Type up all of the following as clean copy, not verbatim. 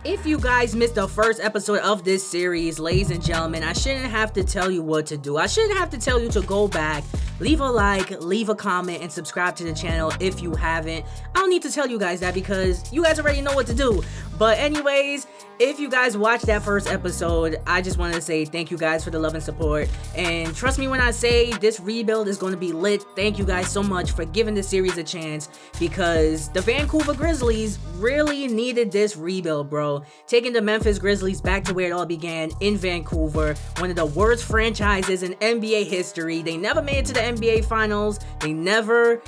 If you guys missed the first episode of this series, ladies and gentlemen, I shouldn't have to tell you what to do. I shouldn't have to tell you to go back, leave a like, leave a comment, and subscribe to the channel if you haven't. I don't need to tell you guys that because you guys already know what to do. But anyways, if you guys watched that first episode, I just wanted to say thank you guys for the love and support. And trust me when I say this rebuild is going to be lit. Thank you guys so much for giving this series a chance because the Vancouver Grizzlies really needed this rebuild, bro. Taking the Memphis Grizzlies back to where it all began in Vancouver, one of the worst franchises in NBA history. They never made it to the NBA Finals. They never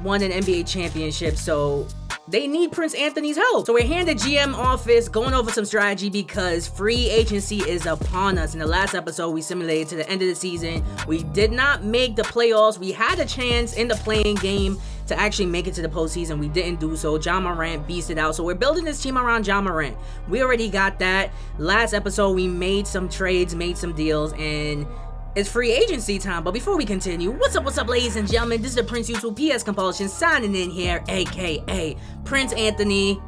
won an NBA championship, so they need Prince Anthony's help. So we're here in the GM office going over some strategy because free agency is upon us. In the last episode, we simulated to the end of the season. We did not make the playoffs. We had a chance in the playing game to actually make it to the postseason. We didn't do so. Ja Morant beasted out. So we're building this team around Ja Morant. We already got that. Last episode, we made some trades, made some deals, and it's free agency time. But before we continue, what's up, ladies and gentlemen? This is the Prince YouTube PS Compulsion signing in here, aka Prince Anthony.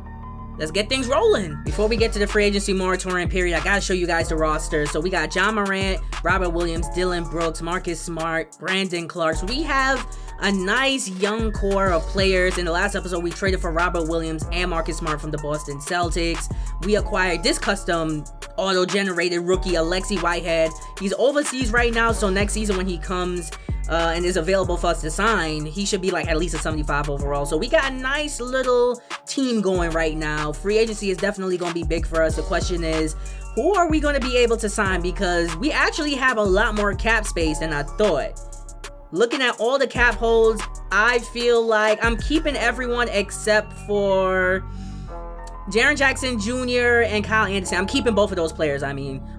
Let's get things rolling. Before we get to the free agency moratorium period, I gotta show you guys the roster. So we got Ja Morant, Robert Williams, Dillon Brooks, Marcus Smart, Brandon Clark. So we have a nice young core of players. In the last episode, we traded for Robert Williams and Marcus Smart from the Boston Celtics. We acquired this custom auto-generated rookie, Alexi Whitehead. He's overseas right now, so next season when he comes and is available for us to sign, he should be like at least a 75 overall. So we got a nice little team going right now. Free agency is definitely going to be big for us. The question is, who are we going to be able to sign? Because we actually have a lot more cap space than I thought. Looking at all the cap holds, I feel like I'm keeping everyone except for Jaren Jackson Jr. and Kyle Anderson. I'm keeping both of those players,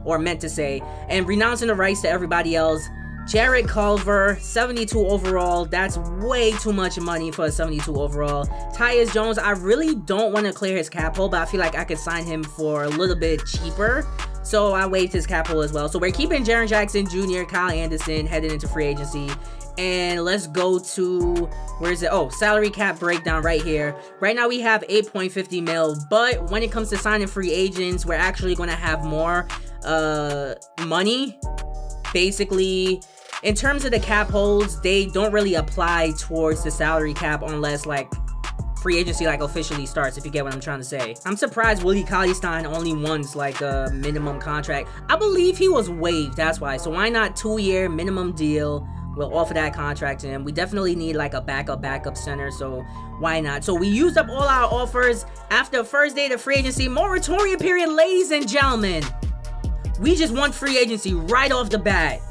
or meant to say, and renouncing the rights to everybody else. Jared Culver, 72 overall. That's way too much money for a 72 overall. Tyus Jones, I really don't want to clear his cap hold, but I feel like I could sign him for a little bit cheaper. So I waived his cap hold as well. So we're keeping Jaren Jackson Jr., Kyle Anderson headed into free agency. And let's go to, where is it? Oh, salary cap breakdown right here. Right now we have 8.50 mil, but when it comes to signing free agents, we're actually going to have more money. Basically, in terms of the cap holds, they don't really apply towards the salary cap unless like free agency like officially starts, if you get what I'm trying to say. I'm surprised Willie Cauley-Stein only wants like a minimum contract. I believe he was waived, that's why. So why not 2-year minimum deal? We'll offer that contract to him. We definitely need like a backup center, so why not? So we used up all our offers after the first day of the free agency moratorium period, ladies and gentlemen. We just won free agency right off the bat.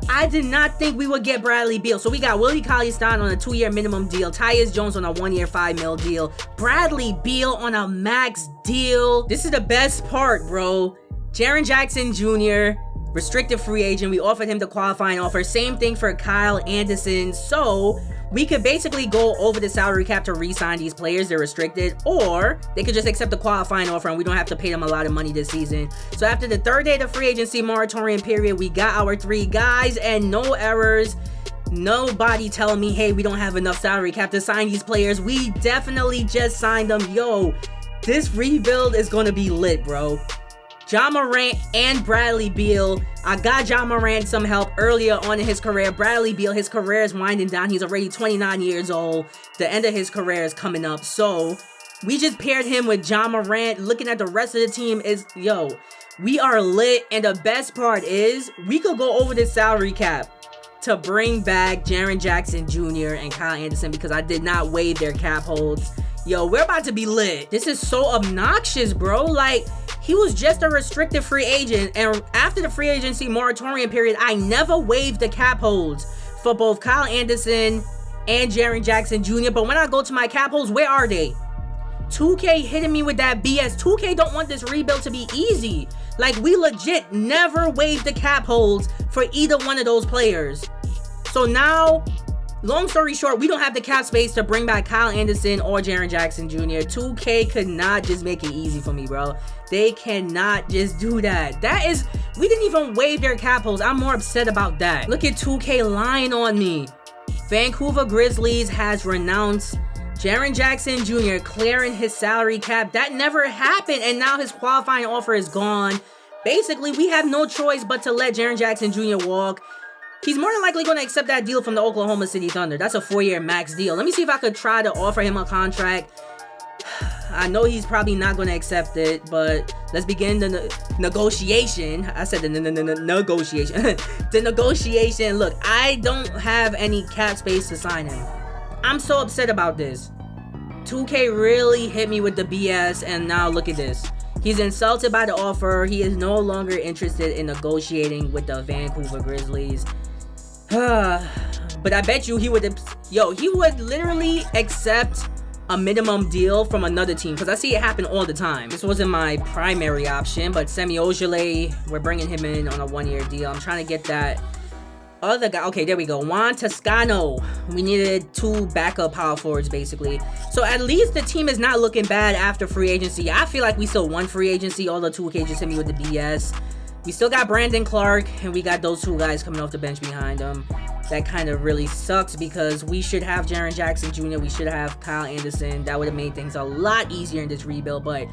I did not think we would get Bradley Beal. So we got Willie Cauley-Stein on a 2-year minimum deal, Tyus Jones on a 1-year $5 mil deal, Bradley Beal on a max deal. This is the best part, bro. Jaren Jackson Jr., restricted free agent. We offered him the qualifying offer. Same thing for Kyle Anderson. So we could basically go over the salary cap to re-sign these players. They're restricted, or they could just accept the qualifying offer and we don't have to pay them a lot of money this season. So after the third day of the free agency moratorium period, we got our 3 guys and no errors. Nobody telling me, hey, we don't have enough salary cap to sign these players. We definitely just signed them. Yo, this rebuild is going to be lit, bro. Ja Morant and Bradley Beal. I got Ja Morant some help earlier on in his career. Bradley Beal, his career is winding down. He's already 29 years old. The end of his career is coming up. So we just paired him with Ja Morant. Looking at the rest of the team is, yo, we are lit. And the best part is we could go over the salary cap to bring back Jaren Jackson Jr. and Kyle Anderson because I did not waive their cap holds. Yo, we're about to be lit. This is so obnoxious, bro. Like, he was just a restricted free agent, and after the free agency moratorium period, I never waived the cap holds for both Kyle Anderson and Jaren Jackson Jr. But when I go to my cap holds, where are they? 2K hitting me with that BS. 2K don't want this rebuild to be easy. Like, we legit never waived the cap holds for either one of those players. So now, long story short, we don't have the cap space to bring back Kyle Anderson or Jaren Jackson Jr. 2K could not just make it easy for me, bro. They cannot just do that. That is, we didn't even waive their cap holds. I'm more upset about that. Look at 2K lying on me. Vancouver Grizzlies has renounced Jaren Jackson Jr. clearing his salary cap. That never happened, and now his qualifying offer is gone. Basically, we have no choice but to let Jaren Jackson Jr. walk. He's more than likely going to accept that deal from the Oklahoma City Thunder. That's a 4-year max deal. Let me see if I could try to offer him a contract. I know he's probably not going to accept it, but let's begin the negotiation. I said the negotiation. The negotiation. Look, I don't have any cap space to sign him. I'm so upset about this. 2K really hit me with the BS, and now look at this. He's insulted by the offer. He is no longer interested in negotiating with the Vancouver Grizzlies. But I bet you he would literally accept a minimum deal from another team, because I see it happen all the time. This wasn't my primary option, but Semi Ojeleye, we're bringing him in on a 1-year deal. I'm trying to get that other guy. Okay, there we go. Juan Toscano. We needed 2 backup power forwards, basically. So at least the team is not looking bad after free agency. I feel like we still won free agency, although 2K just hit me with the BS. We still got Brandon Clark, and we got those 2 guys coming off the bench behind him. That kind of really sucks, because we should have Jaren Jackson Jr. We should have Kyle Anderson. That would have made things a lot easier in this rebuild. But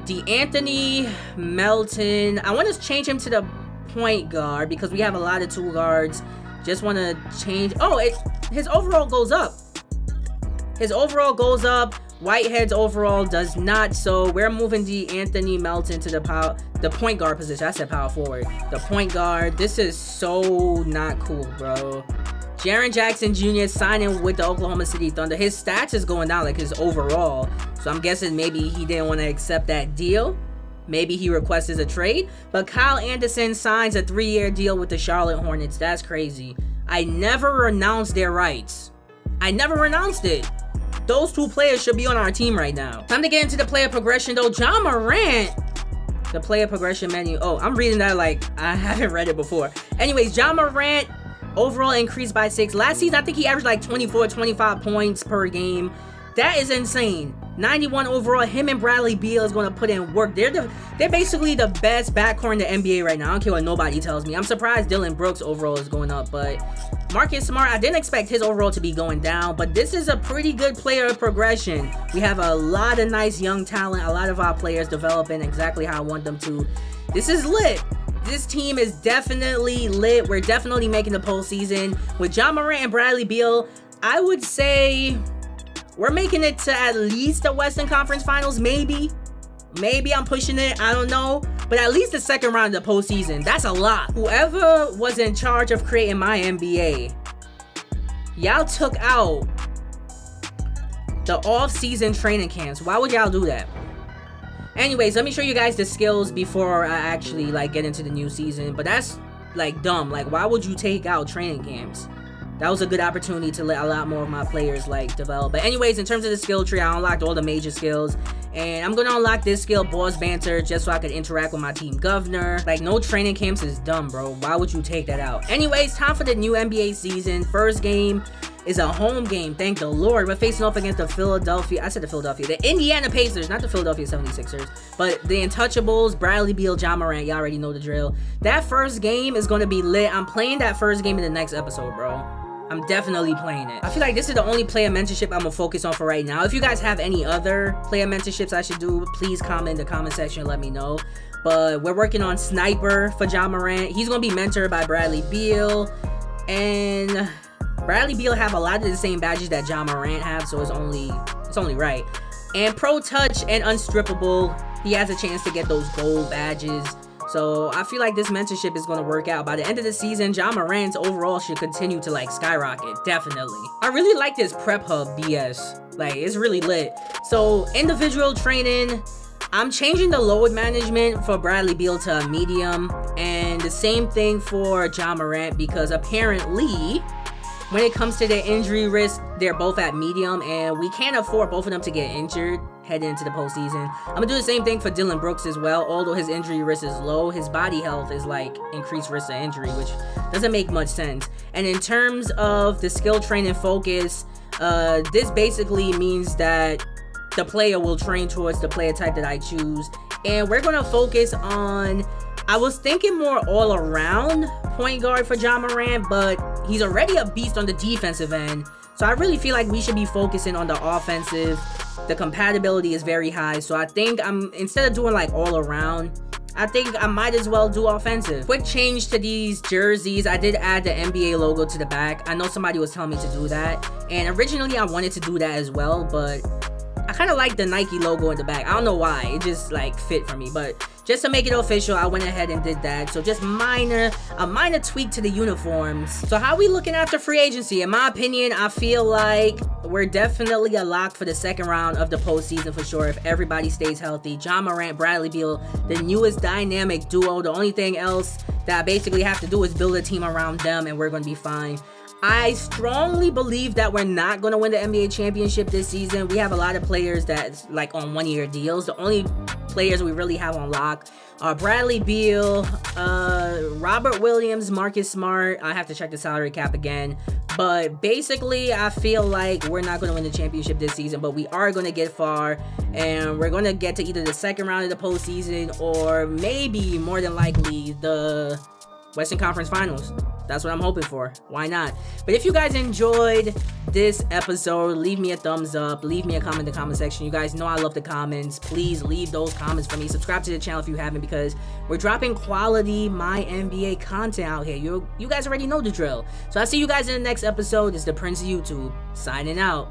D'Anthony Melton, I want to change him to the point guard, because we have a lot of 2 guards. Just want to change. Oh, his overall goes up. His overall goes up. Whitehead's overall does not. So we're moving D'Anthony Melton to the point guard position. I said power forward. The point guard. This is so not cool, bro. Jaren Jackson Jr. signing with the Oklahoma City Thunder. His stats is going down, like his overall. So I'm guessing maybe he didn't want to accept that deal. Maybe he requested a trade. But Kyle Anderson signs a 3-year deal with the Charlotte Hornets. That's crazy. I never renounced their rights. I never renounced it. Those 2 players should be on our team right now. Time to get into the player progression, though. Ja Morant, the player progression menu. Oh, I'm reading that like I haven't read it before. Anyways, Ja Morant, overall increased by 6. Last season, I think he averaged like 24, 25 points per game. That is insane. 91 overall. Him and Bradley Beal is going to put in work. They're basically the best backcourt in the NBA right now. I don't care what nobody tells me. I'm surprised Dylan Brooks' overall is going up, but Marcus Smart, I didn't expect his overall to be going down, but this is a pretty good player progression. We have a lot of nice young talent, a lot of our players developing exactly how I want them to. This is lit. This team is definitely lit. We're definitely making the postseason. With Ja Morant and Bradley Beal, I would say we're making it to at least the Western Conference Finals, maybe. Maybe I'm pushing it, I don't know. But at least the second round of the postseason, that's a lot. Whoever was in charge of creating my NBA, y'all took out the off-season training camps. Why would y'all do that? Anyways, let me show you guys the skills before I actually like get into the new season. But that's like dumb. Like, why would you take out training camps? That was a good opportunity to let a lot more of my players like develop. But anyways, in terms of the skill tree, I unlocked all the major skills. And I'm gonna unlock this skill, Boss Banter, just so I could interact with my team governor. Like, no training camps is dumb, bro. Why would you take that out? Anyways, time for the new NBA season. First game is a home game, thank the Lord. We're facing off against the Indiana Pacers, not the Philadelphia 76ers, but the Untouchables, Bradley Beal, Ja Morant. Y'all already know the drill. That first game is gonna be lit. I'm playing that first game in the next episode, bro. I'm definitely playing it. I feel like this is the only player mentorship I'm gonna focus on for right now. If you guys have any other player mentorships I should do, please comment in the comment section and let me know. But we're working on Sniper for Ja Morant. He's gonna be mentored by Bradley Beal. And Bradley Beal have a lot of the same badges that Ja Morant have, so it's only right. And Pro Touch and Unstrippable, he has a chance to get those gold badges. So I feel like this mentorship is going to work out. By the end of the season, Ja Morant's overall should continue to like skyrocket, definitely. I really like this Prep Hub BS. Like, it's really lit. So individual training, I'm changing the load management for Bradley Beal to a medium, and the same thing for Ja Morant, because apparently when it comes to their injury risk, they're both at medium, and we can't afford both of them to get injured heading into the postseason. I'm gonna do the same thing for Dylan Brooks as well. Although his injury risk is low, his body health is like increased risk of injury, which doesn't make much sense. And in terms of the skill training focus, this basically means that the player will train towards the player type that I choose, and we're gonna focus on, I was thinking more all around point guard for Ja Morant, but he's already a beast on the defensive end. So I really feel like we should be focusing on the offensive. The compatibility is very high, so I think instead of doing like all around, I think I might as well do offensive. Quick change to these jerseys. I did add the NBA logo to the back. I know somebody was telling me to do that, and originally I wanted to do that as well, but I kind of like the Nike logo in the back. I don't know why, it just like fit for me, but just to make it official, I went ahead and did that. So just a minor tweak to the uniforms. So how are we looking after free agency? In my opinion, I feel like we're definitely a lock for the second round of the postseason for sure if everybody stays healthy. Ja Morant, Bradley Beal, the newest dynamic duo. The only thing else that I basically have to do is build a team around them and we're going to be fine. I strongly believe that we're not going to win the NBA championship this season. We have a lot of players that's like on one-year deals. The only players we really have on lock are Bradley Beal, Robert Williams, Marcus Smart. I have to check the salary cap again. But basically, I feel like we're not going to win the championship this season, but we are going to get far, and we're going to get to either the second round of the postseason or maybe more than likely the Western Conference Finals. That's what I'm hoping for. Why not? But if you guys enjoyed this episode, leave me a thumbs up. Leave me a comment in the comment section. You guys know I love the comments. Please leave those comments for me. Subscribe to the channel if you haven't, because we're dropping quality My NBA content out here. You guys already know the drill. So I'll see you guys in the next episode. It's the Prince of YouTube signing out.